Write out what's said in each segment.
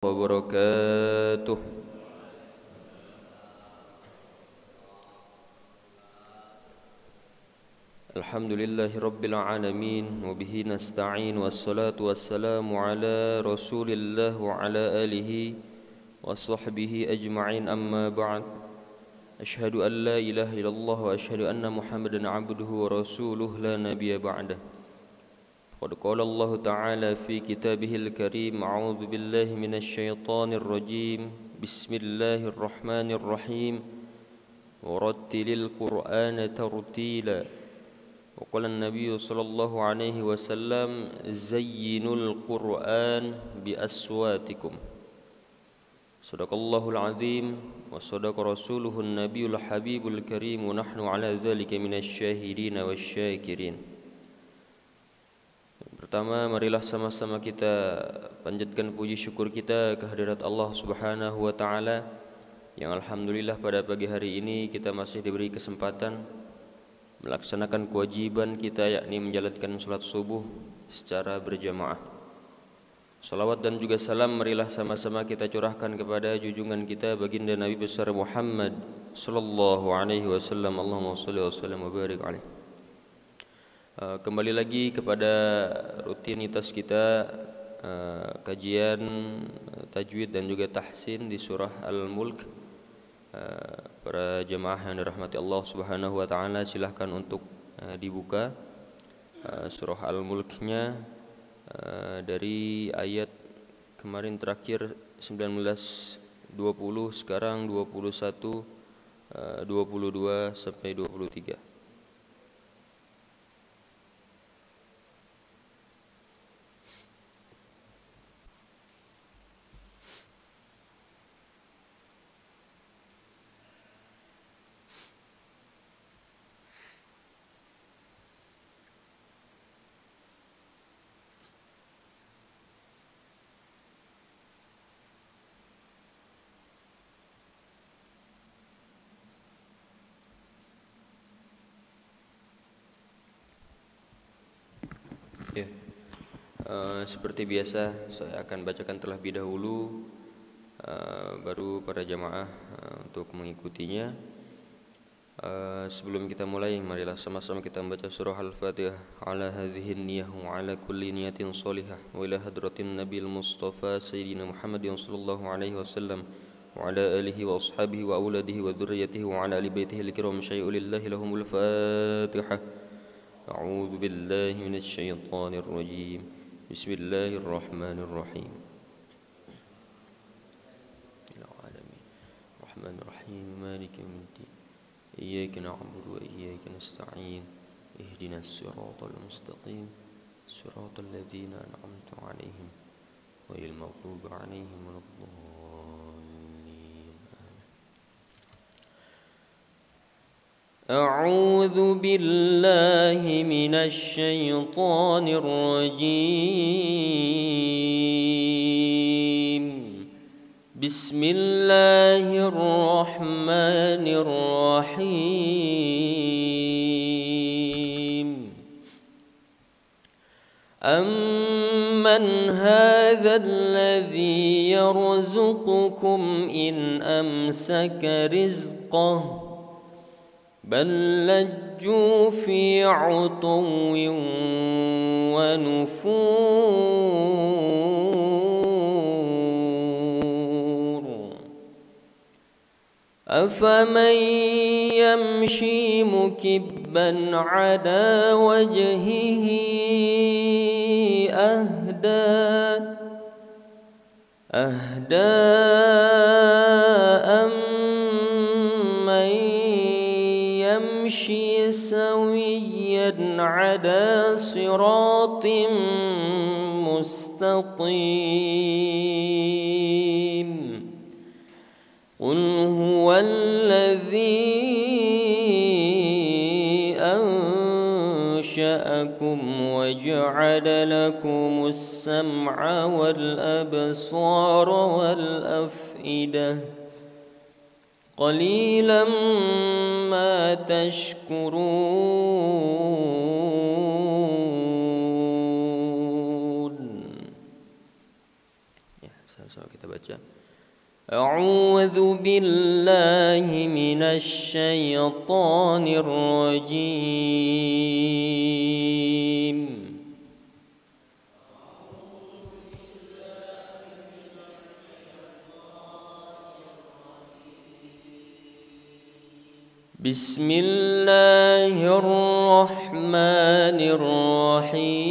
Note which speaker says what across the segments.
Speaker 1: wabarakatuh. Alhamdulillahi rabbil alamin wa bihi nasta'in wassalatu wassalamu ala Rasulillah wa ala alihi wa sahbihi ajma'in, amma ba'd. Asyhadu an la ilaha illallah wa asyhadu anna Muhammadan 'abduhu wa rasuluhu la nabiyya ba'dah. Qad qala Allah Ta'ala fi kitabihil karim, a'udzu billahi minasy syaithanir rajim. Bismillahirrahmanirrahim. Warattilil Qur'ana tartila. Wa qala an-nabiy sallallahu alaihi wasallam, zayyinul Qur'an bi aswatikum. Shadaqallahul azim wa shadaqa rasuluhun nabiyul habibul karim, wa nahnu ala dzalika minasy syahidin wasyakirin. Pertama, marilah sama-sama kita panjatkan puji syukur kita kehadirat Allah Subhanahu wa taala yang alhamdulillah pada pagi hari ini kita masih diberi kesempatan melaksanakan kewajiban kita, yakni menjalankan salat subuh secara berjamaah. Salawat dan juga salam marilah sama-sama kita curahkan kepada junjungan kita baginda Nabi besar Muhammad sallallahu alaihi wasallam. Allahumma shalli wa sallim wa barik alaihi. Kembali lagi kepada rutinitas kita, kajian tajwid dan juga tahsin di surah Al-Mulk. Para jemaah yang dirahmati Allah Subhanahu wa taala, silahkan untuk dibuka surah Al-Mulknya dari ayat kemarin terakhir 19, 20, sekarang 21, 22 sampai 23. Ya, seperti biasa saya akan bacakan terlebih dahulu, baru para jamaah untuk mengikutinya. Sebelum kita mulai, marilah sama-sama kita membaca surah Al-Fatihah. Ala hadhihi niyyah wa ala kulli niyatin shalihah wa ila hadratin Nabil Mustafa Sayyidina Muhammadin sallallahu alaihi wasallam wa ala alihi wa ashabihi wa auladihi wa dzurriyyatihi wa ala ali baitihi al-kiram syai'ulillahi lahumul Fatihah. أعوذ بالله من الشيطان الرجيم. بسم الله الرحمن الرحيم. العالمين الرحمن الرحيم مالك يوم الدين إياك نعبد وإياك نستعين اهدنا الصراط المستقيم صراط الذين أنعمت عليهم غير المغضوب عليهم ولا الضالين. أعوذ بالله من الشيطان الرجيم. بسم الله الرحمن الرحيم. أمن هذا الذي يرزقكم إن أمسك رزقه بل لجوا في عتو ونفور. أفمن يمشي مكبا على وجهه أهدى أمن يمشي سويا على صراط مستقيم. قل هو الذي أنشأكم وجعل لكم السمع والأبصار والأفئدة قليلا ما تشكرون. Ya, sama-sama kita kita baca. A'udzu billahi minasy syaithanir rajim. Bismillahirrahmanirrahim.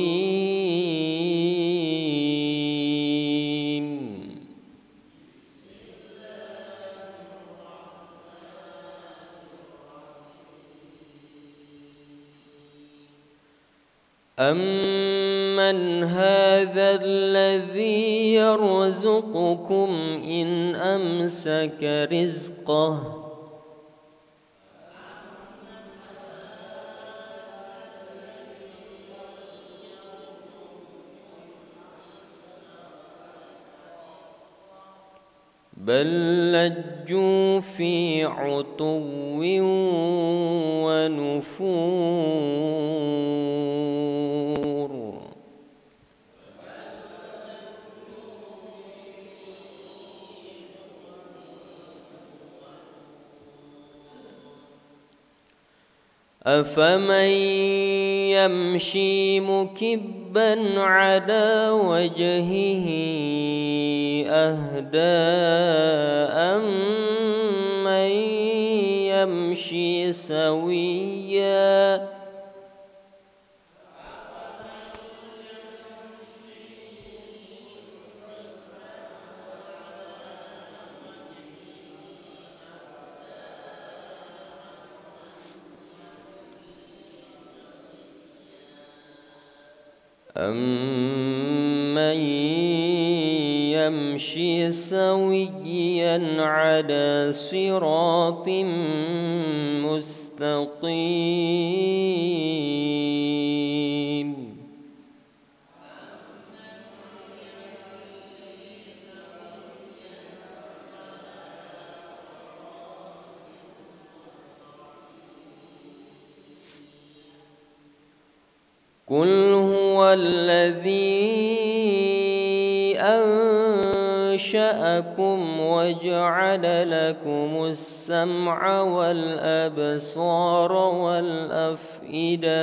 Speaker 1: Amman hadzal ladzi yarzuqukum in amsaka rizqahu bal lajju fi 'utuwwin wa nufur. Afaman yamshi mukibban 'ala wajhihi ahda amman yamshi sawiyya. أَمَّن يَمْشِي سَوِيًّا عَلَى صِرَاطٍ مُسْتَقِيمٍ. قُلْ هُوَ الَّذِي أَنشَأَكُمْ وَجَعَلَ لَكُمُ السَّمْعَ وَالْأَبْصَارَ وَالْأَفْئِدَةَ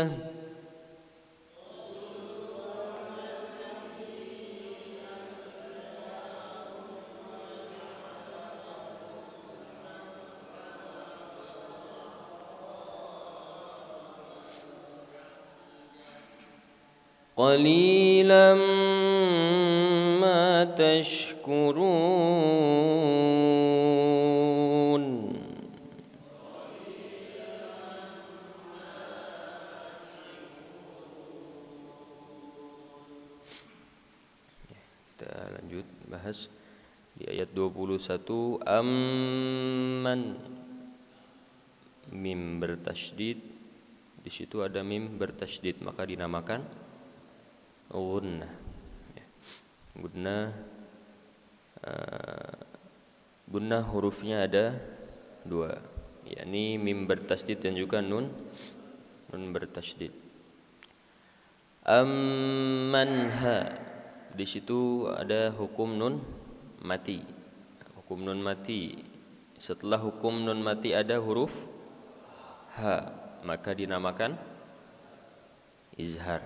Speaker 1: قليلا ما تشكرون. Kita lanjut bahas di ayat 21. Amman, mim bertasydid, di situ ada mim bertasydid maka dinamakan gunnah. Gunnah hurufnya ada dua, yakni mim bertasydid dan juga nun bertasydid. Ammanha, di situ ada hukum nun mati. Hukum nun mati. Setelah hukum nun mati ada huruf ha, maka dinamakan izhar.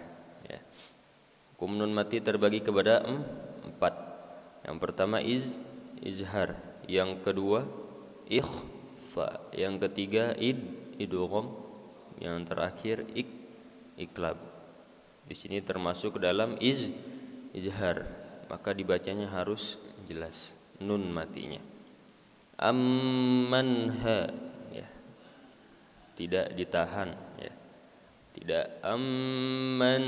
Speaker 1: Hukum nun mati terbagi kepada 4. Yang pertama izhar, yang kedua ikhfa, yang ketiga idgham, yang terakhir iklab. Di sini termasuk dalam izhar, maka dibacanya harus jelas nun matinya. Ammanha, ya, tidak ditahan, ya. Tidak ammanha,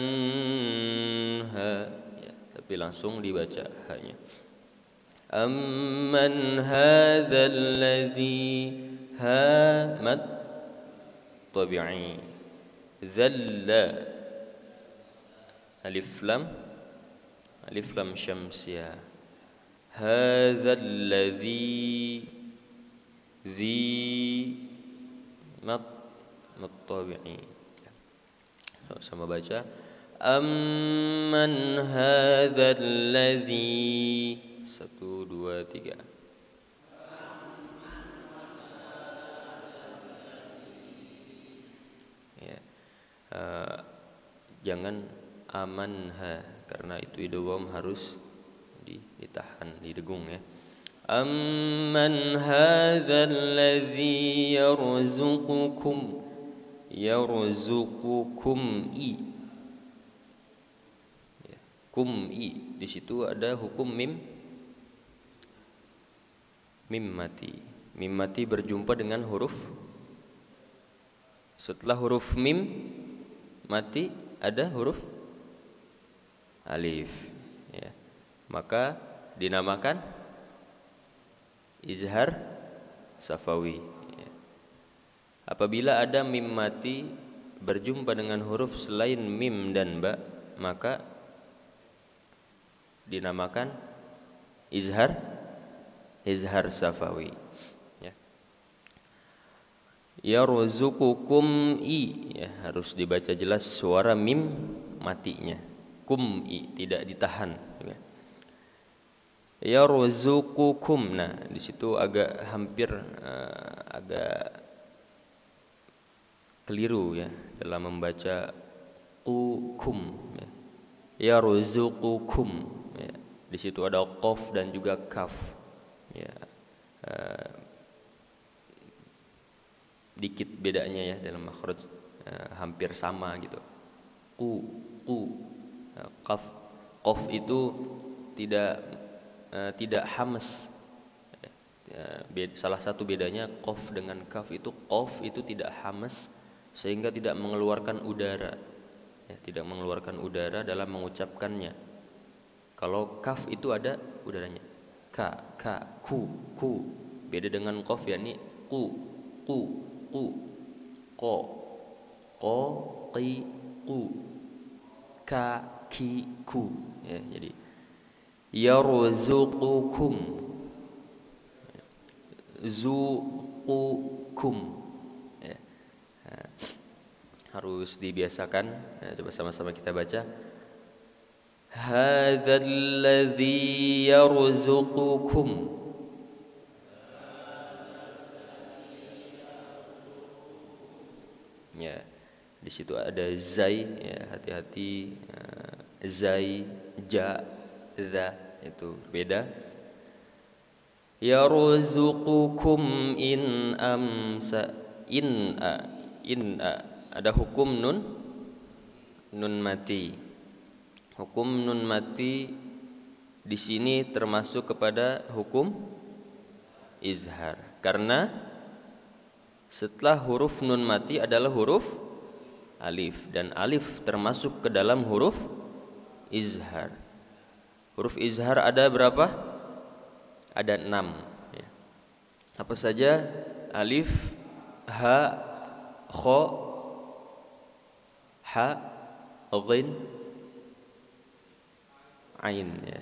Speaker 1: ya, tapi langsung dibaca hanya. Amman hadzal ladzi hamat tabi'i zalla alif lam syamsiyah. Hadzal ladzi mat tabi'i. Sama baca amman hadzal ladzi 1, 2, 3. Ya. Jangan amanha, karena itu idgham harus ditahan, didegung ya. Amman hadzal ladzi yarzuqukum i ya, kum i. Di situ ada hukum mim mati. Mim mati berjumpa dengan huruf. Setelah huruf mim mati ada huruf alif ya. Maka dinamakan izhar safawi ya. Apabila ada mim mati berjumpa dengan huruf selain mim dan ba, maka dinamakan izhar safawi ya. Yarzuqukum i ya, harus dibaca jelas suara mim matinya. Kum i tidak ditahan ya. Yarzuqukum, nah di situ agak hampir agak keliru ya dalam membaca kum ya. Yarzuqukum ya. Di situ ada qaf dan juga kaf ya. Dikit bedanya ya dalam makhraj, hampir sama gitu. Qaf itu tidak hamas. Salah satu bedanya qaf dengan kaf itu, qaf itu tidak hamas sehingga tidak mengeluarkan udara ya, tidak mengeluarkan udara dalam mengucapkannya. Kalau kaf itu ada udaranya. Ku. Beda dengan qaf yakni qu, qo, qi, qu, ka, ki, ku ya. Jadi yarzuqukum, zuqukum ya. Harus dibiasakan ya. Coba sama-sama kita baca. Hadzal ladzi yarzuqukum ya. Di situ ada zai ya, hati-hati. Zai, ja, za itu beda. Yarzuqukum in amsa, in ada hukum nun mati. Hukum nun mati di sini termasuk kepada hukum izhar, karena setelah huruf nun mati adalah huruf alif, dan alif termasuk ke dalam huruf izhar. Huruf izhar ada berapa? Ada 6 ya. Apa saja? Alif, ha, kha, ha, ghin, ain ya.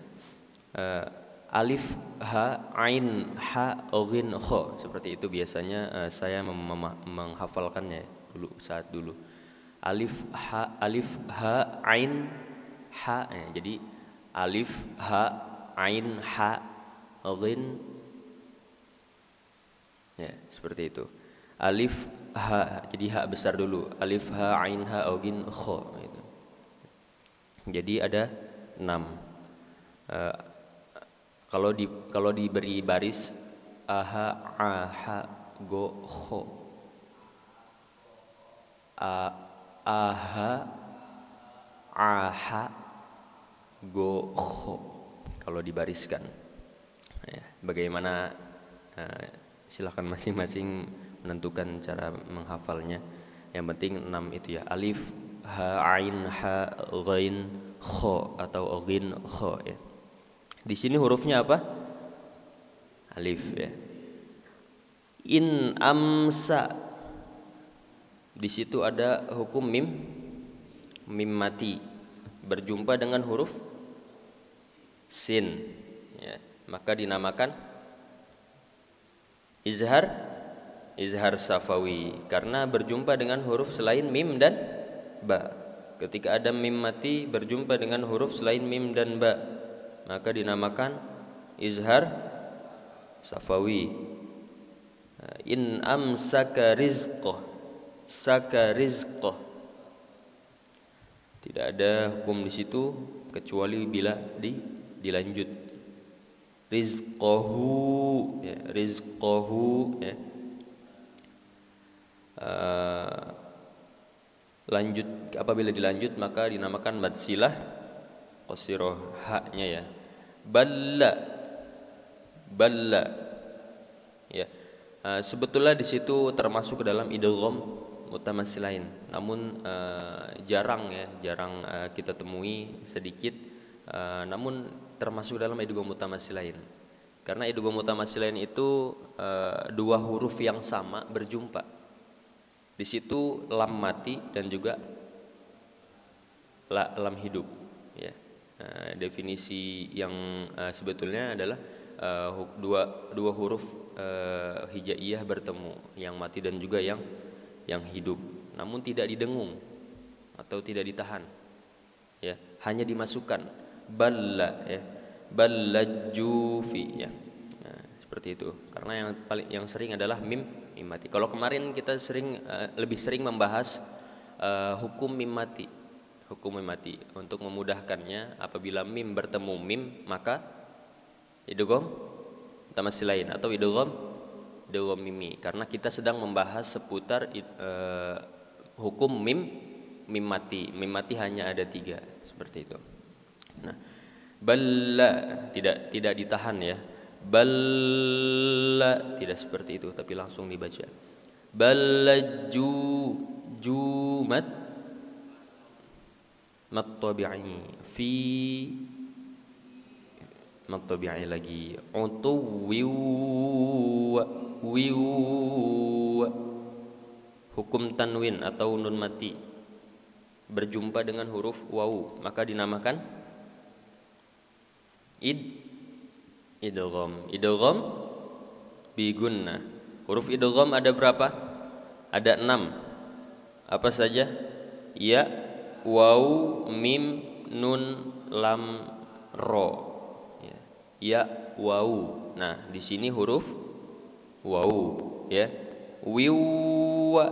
Speaker 1: Alif, ha, ain, ha, ghin, kha. Seperti itu biasanya saya menghafalkannya dulu. Alif, ha, ain, ha ya. Jadi alif, ha, ain, ha, ghin ya, seperti itu. Alif, ha, jadi ha besar dulu. Alif, ha, ain, ha, ghin, kha gitu. Jadi ada 6. Kalau diberi baris aha, aha, go, kho, aha, aha, go, kho, kalau dibariskan ya, bagaimana silakan masing-masing menentukan cara menghafalnya. Yang penting 6 itu ya. Alif, ha, ain, ha, ghin, kho atau ghin, kho ya. Di sini hurufnya apa? Alif ya. In amsa, di situ ada hukum mim mati berjumpa dengan huruf sin ya. Maka dinamakan izhar safawi, karena berjumpa dengan huruf selain mim dan ba. Ketika ada mim mati berjumpa dengan huruf selain mim dan ba, maka dinamakan izhar safawi. In amsaka rizqah, saka rizqah. Tidak ada hukum di situ kecuali bila dilanjut. Rizqahu, ya, rizqahu, ya. Lanjut, apabila dilanjut maka dinamakan mad silah qasirah, haknya ya. Balla, balla, ya. Sebetulnya di situ termasuk ke dalam idgham mutamatsilain, namun jarang kita temui, sedikit. Namun termasuk dalam idgham mutamatsilain, karena idgham mutamatsilain itu dua huruf yang sama berjumpa. Di situ lam mati dan juga lam hidup, ya. Definisi yang sebetulnya adalah dua huruf hijaiyah bertemu, yang mati dan juga yang hidup, namun tidak didengung atau tidak ditahan, ya, hanya dimasukkan. Balla, ya, ballaju fi, ya. Nah, seperti itu. Karena yang sering adalah mim mati. Kalau kemarin kita lebih sering membahas hukum mim mati. Hukum mim mati, untuk memudahkannya, apabila mim bertemu mim maka idgham mutamatsilain atau idgham mimi, karena kita sedang membahas seputar hukum mim mati. Mim mati hanya ada 3, seperti itu. Nah, balla tidak ditahan, ya. Balla tidak seperti itu, tapi langsung dibaca. Ballaju jumat mattabi'i fi mattabi'i lagi utuwiu hukum tanwin atau nun mati berjumpa dengan huruf wawu maka dinamakan idgham bi gunnah. Huruf idgham ada berapa? Ada 6. Apa saja? Ya, waw, mim, nun, lam, ro. Ya, waw. Nah, di sini huruf waw, ya. Wiwa,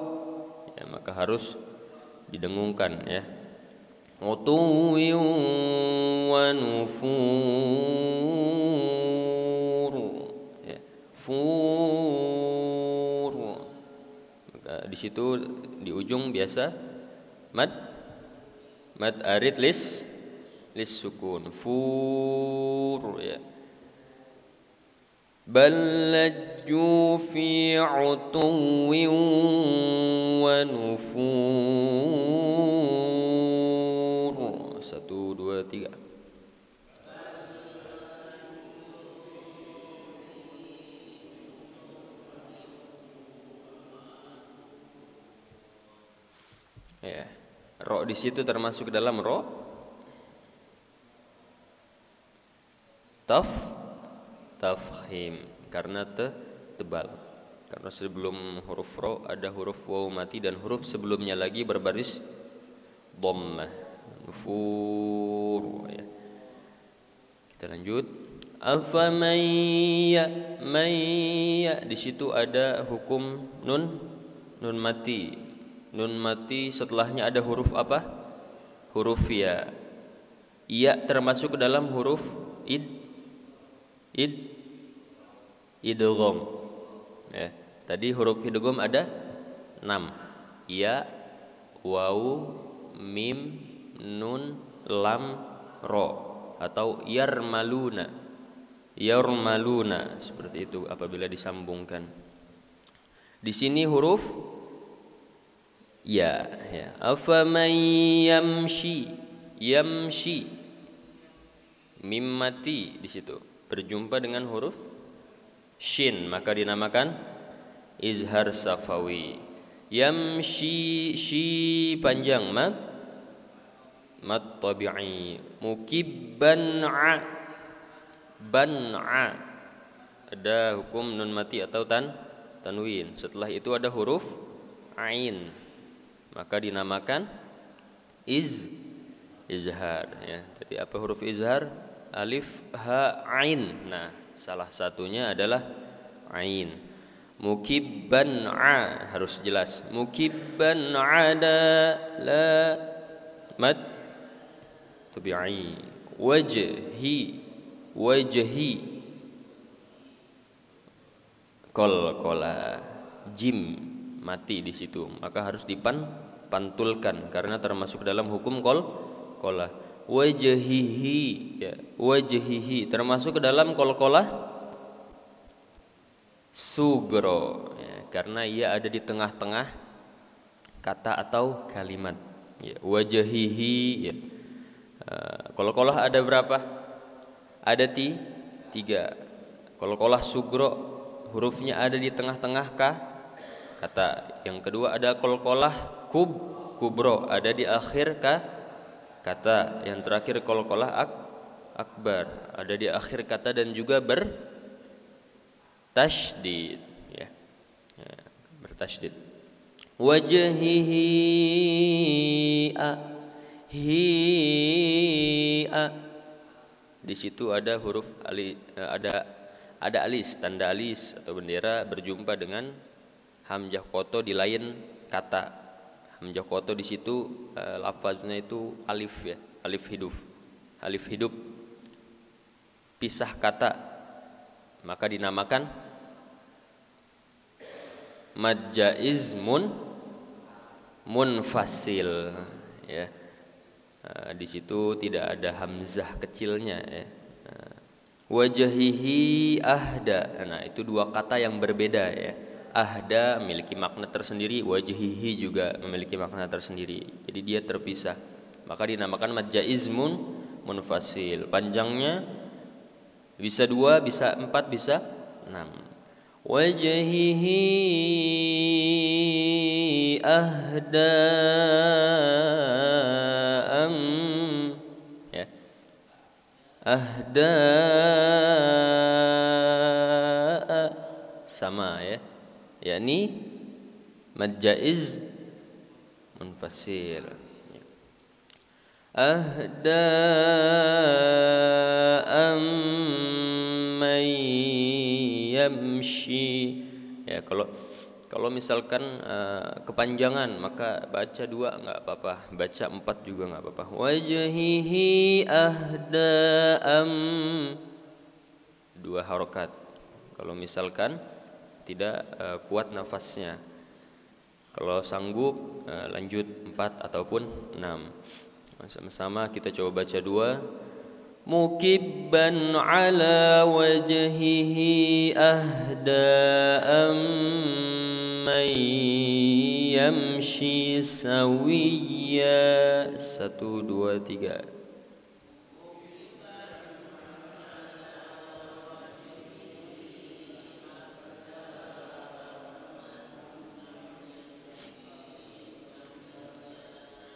Speaker 1: ya, maka harus didengungkan, ya. Utuwi wa nufur, ya. Fur. Maka di situ di ujung biasa mad arid lis sukun, fur, ya. Ballajju fi utuwi wa nufur. 1, 2, 3. Ya, ro di situ termasuk dalam ro tafkhim karena tebal. Karena sebelum huruf ro ada huruf waw mati dan huruf sebelumnya lagi berbaris dhammah. Nufur, ya. Kita lanjut. Afaman ya di situ ada hukum nun mati. Nun mati setelahnya ada huruf apa? Huruf ya. Ya termasuk ke dalam huruf idgham. Ya, tadi huruf idgham ada 6. Ya, waw, mim, nun, lam, ro, atau yarmaluna. Yarmaluna, seperti itu apabila disambungkan. Di sini huruf ya. Afaman yamshi mim mati di situ berjumpa dengan huruf shin maka dinamakan izhar safawi. Yamshi, shi panjang, mad tabi'i. Mukibban'a, ban'a ada hukum nun mati atau tanwin. Setelah itu ada huruf ain maka dinamakan izhar, ya. Jadi apa huruf izhar? alif, ha, ain. Nah, salah satunya adalah ain. Mukibban a harus jelas. Mukibban ada la mad tabi'i. Wajhi wajhi qalqala jim mati di situ, maka harus dipantulkan karena termasuk dalam hukum qalqala. Wajhihi ya, wajhihi termasuk ke dalam qalqalah sugro ya, karena ia ada di tengah-tengah kata atau kalimat ya. Wajhihi ya. Qalqalah ada berapa? Ada tiga. Qalqalah sugro hurufnya ada di tengah-tengah kata. Yang kedua ada qalqalah kubro ada di akhir kata. Yang terakhir qalqalah akbar ada di akhir kata dan juga bertasydid ya. Bertasydid. Wajhihi hi di situ ada huruf ada alis, tanda alis atau bendera berjumpa dengan hamzah qoto di lain kata. Hamzah qoto di situ lafaznya itu alif ya, alif hidup. Alif hidup pisah kata, maka dinamakan mad jaiz munfasil ya. Di situ tidak ada hamzah kecilnya ya. Wajhihi ahda. Nah, itu dua kata yang berbeda ya. Ahda memiliki makna tersendiri, wajhihi juga memiliki makna tersendiri. Jadi dia terpisah. Maka dinamakan mad jaiz munfasil. Panjangnya bisa 2, bisa 4, bisa 6. Wajhihi ahda ya. Ahda sama ya. Yakni mad jaiz munfasil. Ahda yamshi ya. Kalau misalkan kepanjangan maka baca 2 enggak apa-apa, baca 4 juga enggak apa-apa. Wajhihi ahda'am 2 harokat. Kalau misalkan tidak kuat nafasnya, kalau sanggup lanjut 4 ataupun 6. Sama-sama kita coba baca 2. Mukibban ala wajhihi ahda'am man yamshi sawiyya. 1, 2, 3.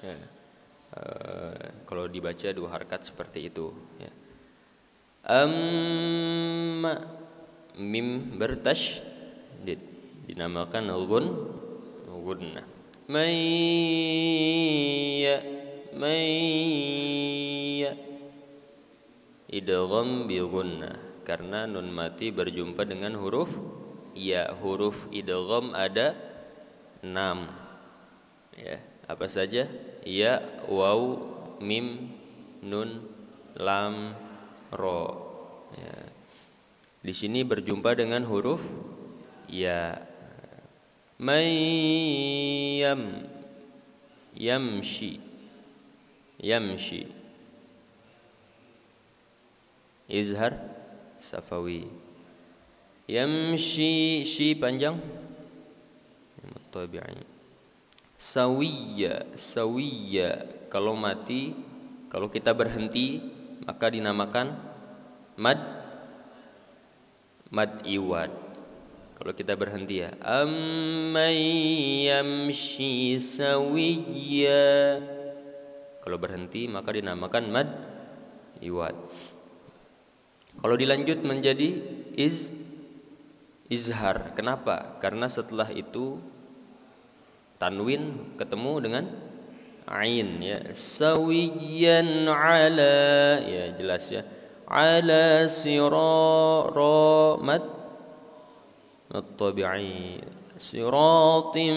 Speaker 1: Ya. Kalau dibaca 2 harakat seperti itu ya. Amma mim bertasydid dinamakan gunnah. Mayya idgham bi gunnah karena nun mati berjumpa dengan huruf ya. Huruf idgham ada 6 ya. Apa saja? Ya, waw, mim, nun, lam, ro. Ya. Di sini berjumpa dengan huruf ya. Yamshi. Izhar safawi. Yamshi, shi panjang. Tabi'i. Sawiyya. Kalau mati, kalau kita berhenti maka dinamakan mad iwad. Kalau kita berhenti ya. Amman yamshi sawiyya. Kalau berhenti maka dinamakan mad iwad. Kalau dilanjut menjadi izhar. Kenapa? Karena setelah itu tanwin ketemu dengan ain ya. Sawiyan ala ya, jelas ya. ala siramat tabi'i siratim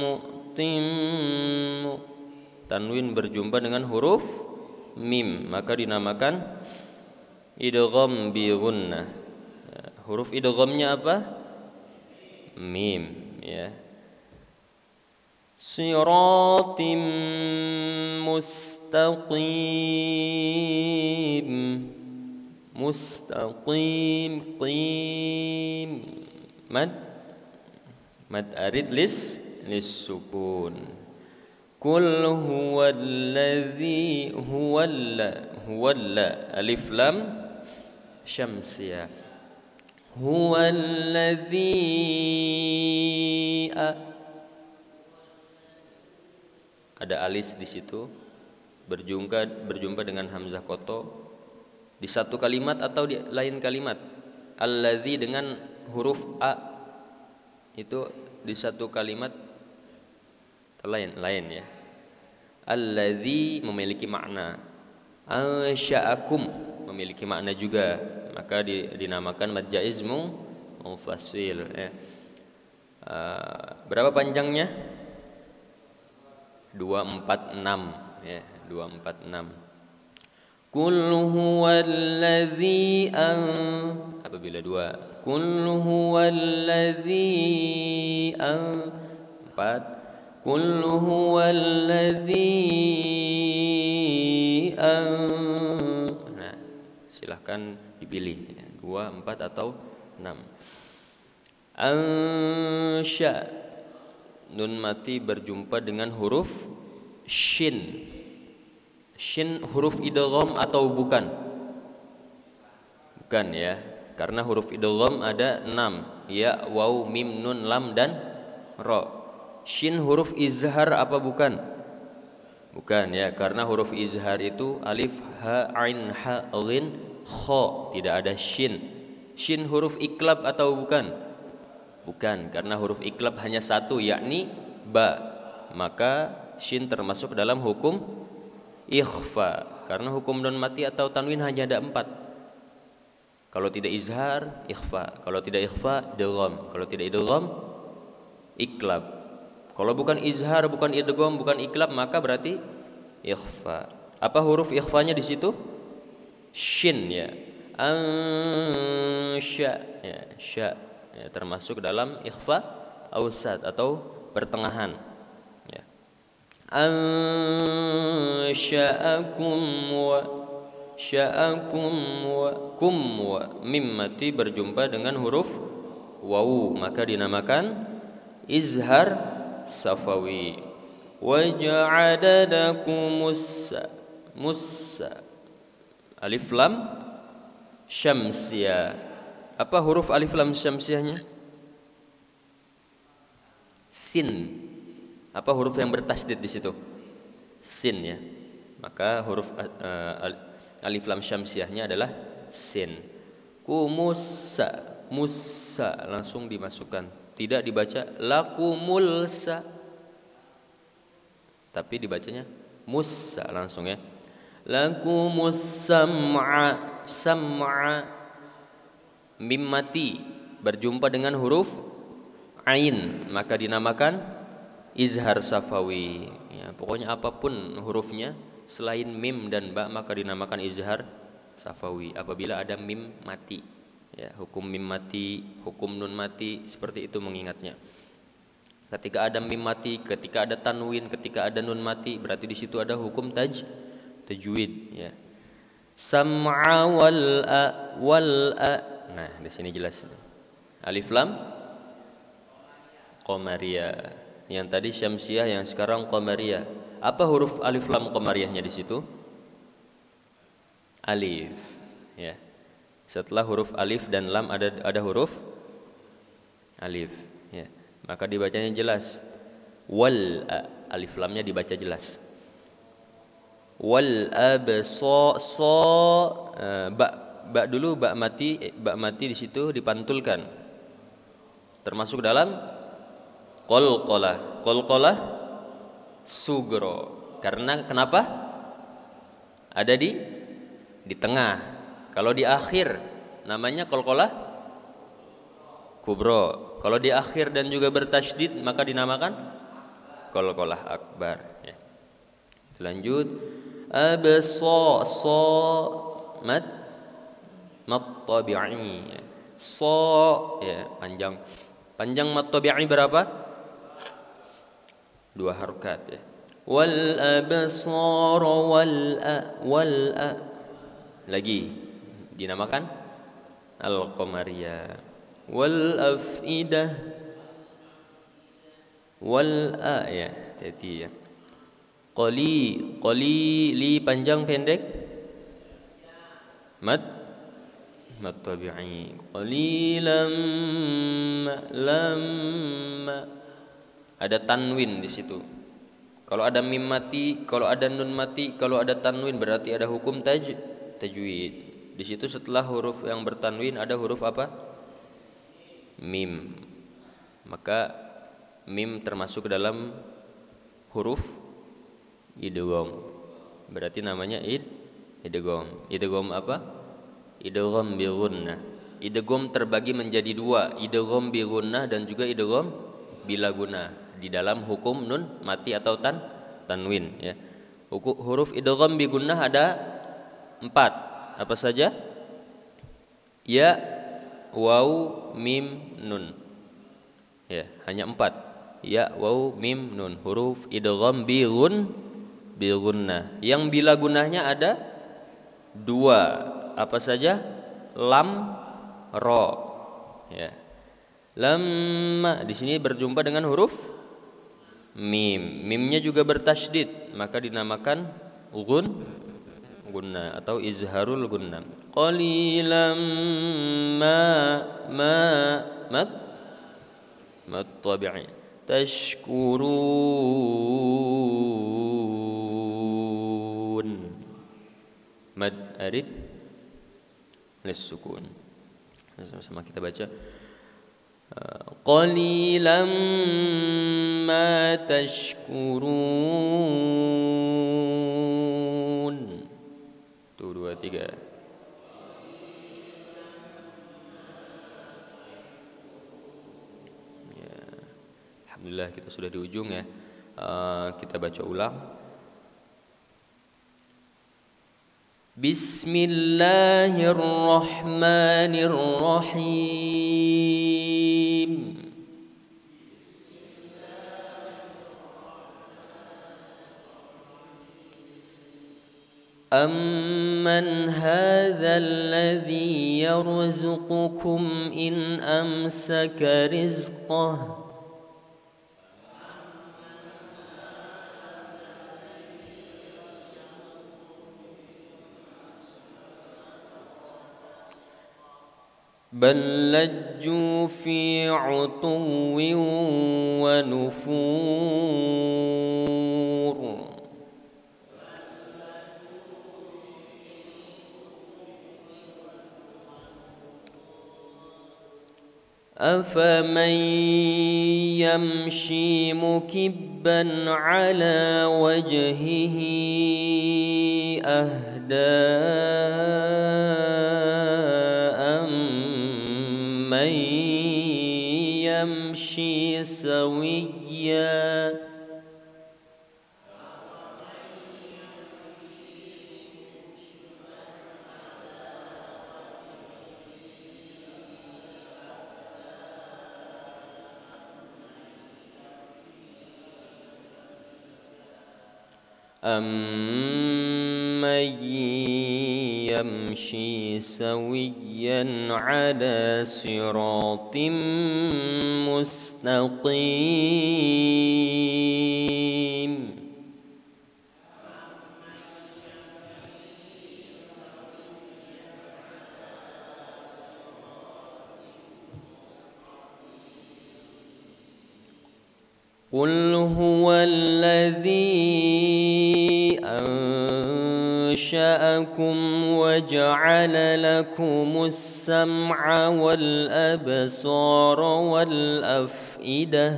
Speaker 1: mu'tim. Tanwin berjumpa dengan huruf mim, maka dinamakan idgham bi gunnah. Huruf idghamnya apa? Mim, ya. Siratim mustaqim. Mustaqim, qim. Mad arid lis sukun. Qul huwallazi huwalla alif lam syamsiyah. Huwallazi ada alis di situ berjumpa dengan hamzah koto di satu kalimat atau di lain kalimat. Allazi dengan huruf a itu di satu kalimat lain ya. Allazi memiliki makna. Ansya'akum memiliki makna juga, maka dinamakan mad jaiz munfasil ya. Berapa panjangnya? 246 ya, 246. Qul huwallazi apabila 2. Qul huwallazi 4. Qul huwallazi nah, silahkan dipilih 2, 4 atau 6. Ansya nun mati berjumpa dengan huruf shin. Shin huruf idgham atau bukan? Bukan ya, karena huruf idgham ada 6, ya, waw, mim, nun, lam dan ra. Shin huruf izhar apa bukan? Bukan ya, karena huruf izhar itu alif, ha, ain, ha, ghin, kha, tidak ada shin. Shin huruf iklab atau bukan? Bukan, karena huruf iklab hanya satu, yakni ba. Maka shin termasuk dalam hukum ikhfa, karena hukum nun mati atau tanwin hanya ada 4. Kalau tidak izhar, ikhfa. Kalau tidak ikhfa, idgham. Kalau tidak idgham, iklab. Kalau bukan izhar, bukan idgham, bukan iklab, maka berarti ikhfa. Apa huruf ikhfanya di situ? Shin ya. Ansya ya, sya ya, termasuk dalam ikhfa ausat atau pertengahan ya. Ansya'akum wa sya'akum wa kum wa mim mati berjumpa dengan huruf waw, maka dinamakan izhar safawi. Waja'ala lakumus musa alif lam syamsiyah. Apa huruf alif lam syamsiyahnya? Sin. Apa huruf yang bertasydid di situ? Sin ya. Maka huruf alif lam syamsiyahnya adalah sin. Kumusa, musa langsung dimasukkan. Tidak dibaca lakumulsa, tapi dibacanya musa langsung ya. Lakumus sam'a, sam'a mim mati berjumpa dengan huruf ain, maka dinamakan izhar safawi ya. Pokoknya apapun hurufnya selain mim dan ba maka dinamakan izhar safawi apabila ada mim mati ya. Hukum mim mati, hukum nun mati, seperti itu mengingatnya. Ketika ada mim mati, ketika ada tanwin, ketika ada nun mati, berarti di situ ada hukum tajwid ya. Sam'a wal a. Nah, di sini jelas. Alif lam qamariyah. Yang tadi syamsiyah, yang sekarang qamariyah. Apa huruf alif lam qamariyahnya di situ? Alif ya. Setelah huruf alif dan lam ada huruf alif ya. Maka dibacanya jelas. Wal alif lamnya dibaca jelas. Wal absa ba dulu ba mati di situ dipantulkan. Termasuk dalam qalqalah sugro. Karena kenapa? Ada di di tengah. Kalau di akhir namanya qalqalah kubra. Kalau di akhir dan juga bertasydid maka dinamakan qalqalah akbar ya. Lanjut absa sa mad tabi'i ya. So ya panjang. Panjang mad tabi'i berapa? 2 harokat ya. Wal absar wal lagi dinamakan al-qamariyah. Wal afidah wal ya. Jadi ya. Li panjang pendek mad tabi'i. Qalilam lamma ada tanwin di situ. Kalau ada mim mati, kalau ada nun mati, kalau ada tanwin berarti ada hukum tajwid. Di situ setelah huruf yang bertanwin ada huruf apa? Mim. Maka mim termasuk dalam huruf idgham. Berarti namanya idgham. Idgham apa? Idgham bi gunnah. Idgham terbagi menjadi 2, idgham bi gunnah dan juga idgham bila gunnah. Di dalam hukum nun mati atau tanwin ya. Huruf idgham bi gunnah ada 4. Apa saja? Ya, waw, mim, nun. Ya, hanya 4. Ya, waw, mim, nun. Huruf idgham bi gunnah. Yang bila gunnahnya ada 2. Apa saja? Lam, ro. Ya. Lamma di sini berjumpa dengan huruf mim. Mimnya juga bertasydid, maka dinamakan gunnah atau izharul gunnah. Qalilam mat tabi'i. Tashkurun. Mad arid lis-sukun. Sama-sama kita baca. Qalilam ma tashkurun. 1 2 3. Ya. Alhamdulillah kita sudah di ujung ya. Kita baca ulang. Bismillahirrahmanirrahim. Amman hadzal ladzi yarzuqukum in amsaka rizqah bal lajju fi 'utuwwin wa nufur. أفمن يمشي مكبا على وجهه أهدى أمن يمشي سويا أَمَّن يَمْشِي سَوِيًّا عَلَى صِرَاطٍ مُسْتَقِيمٍ. قُلْ هُوَ الَّذِي أَنشَأَكُمْ وَجَعَلَ لَكُمُ السَّمْعَ وَالْأَبْصَارَ وَالْأَفْئِدَةَ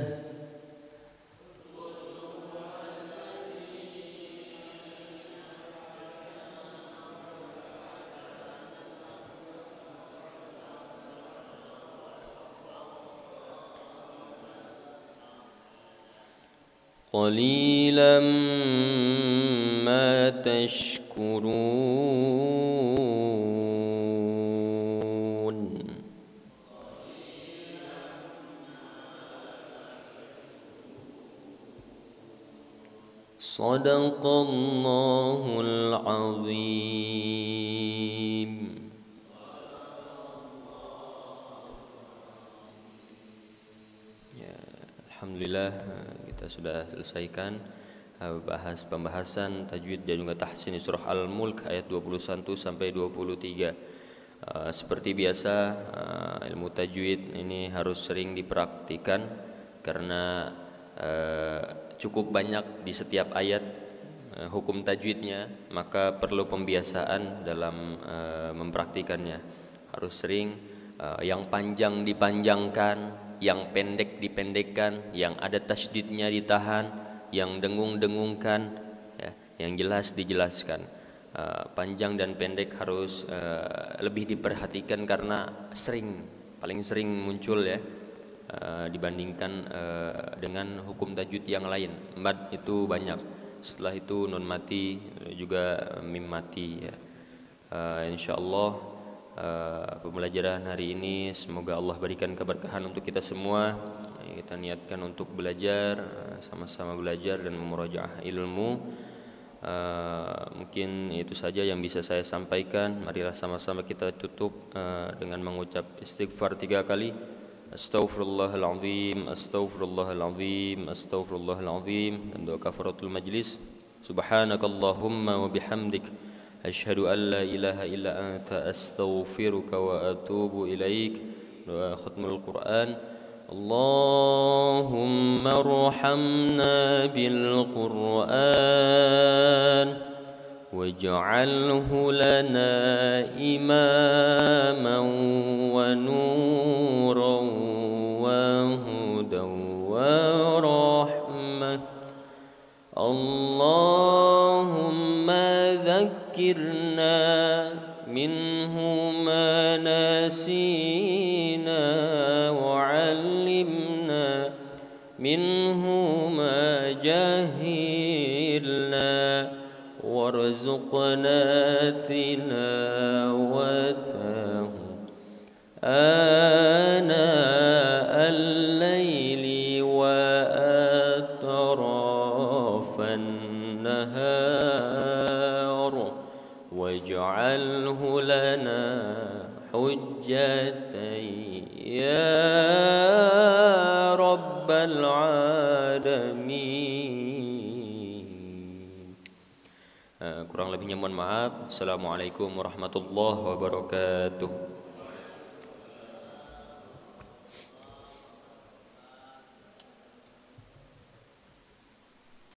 Speaker 1: قليلا ما تشكرون صدق الله العظيم. Ya, alhamdulillah kita sudah selesaikan pembahasan tajwid dan juga tahsin surah Al-Mulk ayat 21 sampai 23. Seperti biasa, ilmu tajwid ini harus sering dipraktikan karena cukup banyak di setiap ayat hukum tajwidnya, maka perlu pembiasaan dalam mempraktikannya. Harus sering, yang panjang dipanjangkan, yang pendek dipendekkan, yang ada tasydidnya ditahan, yang dengung-dengungkan, ya, yang jelas dijelaskan. Panjang dan pendek harus lebih diperhatikan karena paling sering muncul ya, dibandingkan dengan hukum tajwid yang lain. Mad itu banyak, setelah itu nun mati, juga mim mati ya. Insyaallah pembelajaran hari ini semoga Allah berikan keberkahan untuk kita semua. Kita niatkan untuk belajar, sama-sama belajar dan memurajaah ilmu. Mungkin itu saja yang bisa saya sampaikan. Marilah sama-sama kita tutup dengan mengucap istighfar 3 kali. Astaghfirullahalazim, astaghfirullahalazim, astaghfirullahalazim, dan doa kafaratul majlis. Subhanakallahumma wa bihamdik, asyhadu an la ilaha illa anta, astaghfiruka wa atubu ilaik. Doa khatmul Quran. Allahumma arhamna bil Quran waj'alhu lana imaman wa nuran wa hudan wa rahmah. Allahumma dhakkirna minhu ma nasina wa 'allimna minhu ma jahilna warzuqna tilawatahu ana al-laili wa atrafan nahar waj'alhu lana hujjatan ya rabbal alamin. Kurang lebihnya mohon maaf. Assalamualaikum warahmatullahi wabarakatuh.